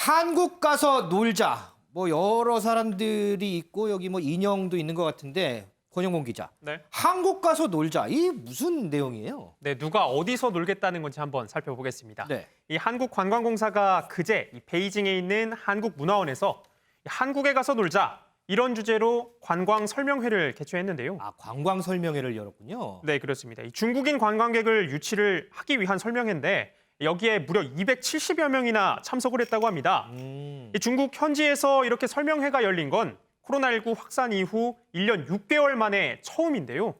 한국 가서 놀자. 뭐 여러 사람들이 있고 여기 뭐 인형도 있는 것 같은데 권영곤 기자. 네. 한국 가서 놀자. 이 무슨 내용이에요? 네, 누가 어디서 놀겠다는 건지 한번 살펴보겠습니다. 네. 이 한국관광공사가 그제 이 베이징에 있는 한국문화원에서 한국에 가서 놀자 이런 주제로 관광 설명회를 개최했는데요. 아, 관광 설명회를 열었군요. 네, 그렇습니다. 이 중국인 관광객을 유치를 하기 위한 설명회인데 여기에 무려 270여 명이나 참석을 했다고 합니다. 이 중국 현지에서 이렇게 설명회가 열린 건 코로나19 확산 이후 1년 6개월 만에 처음인데요.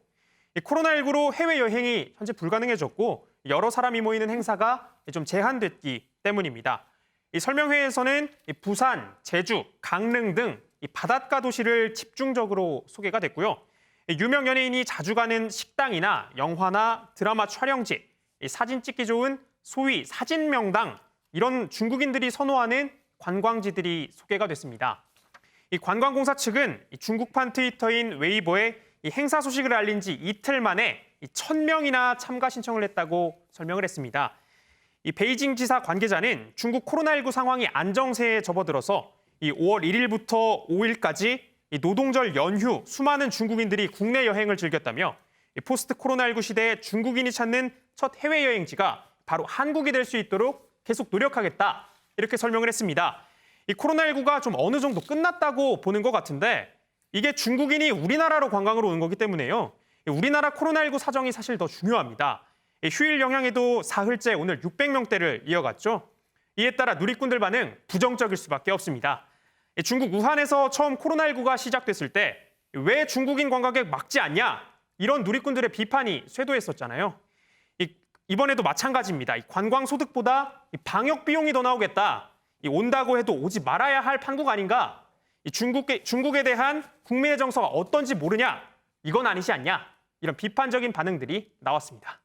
이 코로나19로 해외여행이 현재 불가능해졌고 여러 사람이 모이는 행사가 좀 제한됐기 때문입니다. 이 설명회에서는 부산, 제주, 강릉 등 이 바닷가 도시를 집중적으로 소개가 됐고요. 유명 연예인이 자주 가는 식당이나 영화나 드라마 촬영지, 사진 찍기 좋은 소위 사진 명당, 이런 중국인들이 선호하는 관광지들이 소개가 됐습니다. 이 관광공사 측은 중국판 트위터인 웨이보에 이 행사 소식을 알린 지 이틀 만에 1,000명이나 참가 신청을 했다고 설명을 했습니다. 이 베이징 지사 관계자는 중국 코로나19 상황이 안정세에 접어들어서 이 5월 1일부터 5일까지 이 노동절 연휴 수많은 중국인들이 국내 여행을 즐겼다며 이 포스트 코로나19 시대에 중국인이 찾는 첫 해외여행지가 바로 한국이 될 수 있도록 계속 노력하겠다, 이렇게 설명을 했습니다. 이 코로나19가 좀 어느 정도 끝났다고 보는 것 같은데 이게 중국인이 우리나라로 관광을 오는 거기 때문에요. 우리나라 코로나19 사정이 사실 더 중요합니다. 휴일 영향에도 사흘째 오늘 600명대를 이어갔죠. 이에 따라 누리꾼들 반응 부정적일 수밖에 없습니다. 중국 우한에서 처음 코로나19가 시작됐을 때 왜 중국인 관광객 막지 않냐, 이런 누리꾼들의 비판이 쇄도했었잖아요. 이번에도 마찬가지입니다. 관광 소득보다 방역 비용이 더 나오겠다. 온다고 해도 오지 말아야 할 판국 아닌가? 중국에 대한 국민의 정서가 어떤지 모르냐? 이건 아니지 않냐? 이런 비판적인 반응들이 나왔습니다.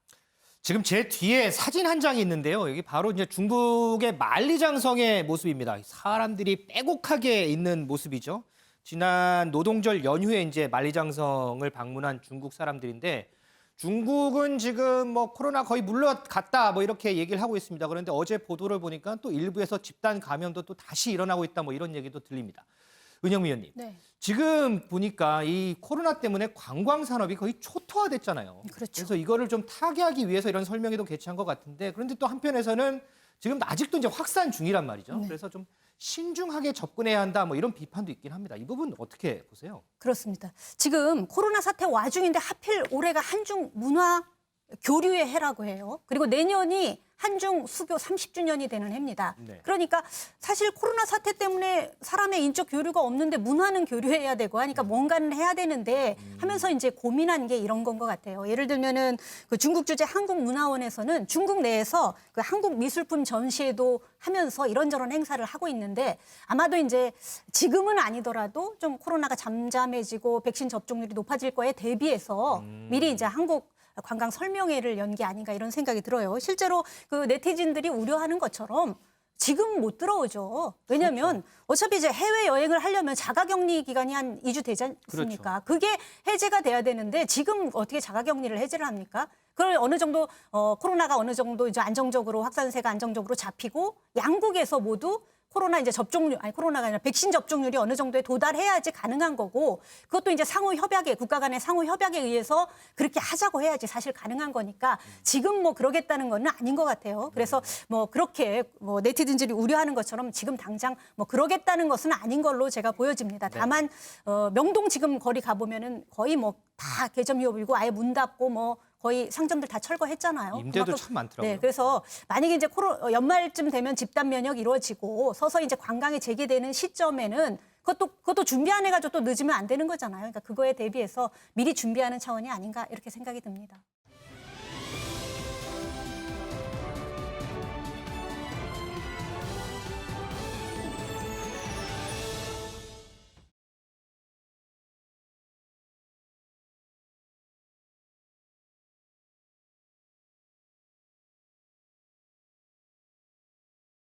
지금 제 뒤에 사진 한 장이 있는데요. 여기 바로 이제 중국의 만리장성의 모습입니다. 사람들이 빼곡하게 있는 모습이죠. 지난 노동절 연휴에 이제 만리장성을 방문한 중국 사람들인데 중국은 지금 뭐 코로나 거의 물러갔다 뭐 이렇게 얘기를 하고 있습니다. 그런데 어제 보도를 보니까 또 일부에서 집단 감염도 또 다시 일어나고 있다 뭐 이런 얘기도 들립니다. 은영미 의원님, 네. 지금 보니까 이 코로나 때문에 관광 산업이 거의 초토화됐잖아요. 그렇죠. 그래서 이거를 좀 타개하기 위해서 이런 설명회도 개최한 것 같은데 그런데 또 한편에서는 지금 아직도 이제 확산 중이란 말이죠. 네. 그래서 좀 신중하게 접근해야 한다 뭐 이런 비판도 있긴 합니다. 이 부분 어떻게 보세요? 그렇습니다. 지금 코로나 사태 와중인데 하필 올해가 한중 문화 교류의 해라고 해요. 그리고 내년이 한중 수교 30주년이 되는 해입니다. 네. 그러니까 사실 코로나 사태 때문에 사람의 인적 교류가 없는데 문화는 교류해야 되고 하니까 뭔가는 해야 되는데 하면서 이제 고민한 게 이런 건 것 같아요. 예를 들면은 그 중국 주재 한국문화원에서는 중국 내에서 그 한국 미술품 전시회도 하면서 이런저런 행사를 하고 있는데 아마도 이제 지금은 아니더라도 좀 코로나가 잠잠해지고 백신 접종률이 높아질 거에 대비해서 미리 이제 한국 관광 설명회를 연 게 아닌가 이런 생각이 들어요. 실제로 그 네티즌들이 우려하는 것처럼 지금 못 들어오죠. 왜냐하면 어차피 이제 해외여행을 하려면 자가격리 기간이 한 2주 되지 않습니까? 그게 해제가 돼야 되는데 지금 어떻게 자가격리를 해제를 합니까? 그걸 어느 정도 코로나가 어느 정도 이제 안정적으로 확산세가 안정적으로 잡히고 양국에서 모두 코로나 이제 접종률, 아니 코로나가 아니라 백신 접종률이 어느 정도에 도달해야지 가능한 거고 그것도 이제 상호 협약에 국가 간의 상호 협약에 의해서 그렇게 하자고 해야지 사실 가능한 거니까 지금 뭐 그러겠다는 건 아닌 것 같아요. 그래서 뭐 그렇게 뭐 네티즌들이 우려하는 것처럼 지금 당장 뭐 그러겠다는 것은 아닌 걸로 제가 보여집니다. 다만 명동 지금 거리 가보면은 거의 뭐 다 개점 휴업이고 아예 문 닫고 뭐 거의 상점들 다 철거했잖아요. 임대도 참 많더라고요. 네, 그래서 만약에 이제 연말쯤 되면 집단 면역 이루어지고 서서히 이제 관광이 재개되는 시점에는 그것도 준비 안 해가지고 또 늦으면 안 되는 거잖아요. 그러니까 그거에 대비해서 미리 준비하는 차원이 아닌가 이렇게 생각이 듭니다.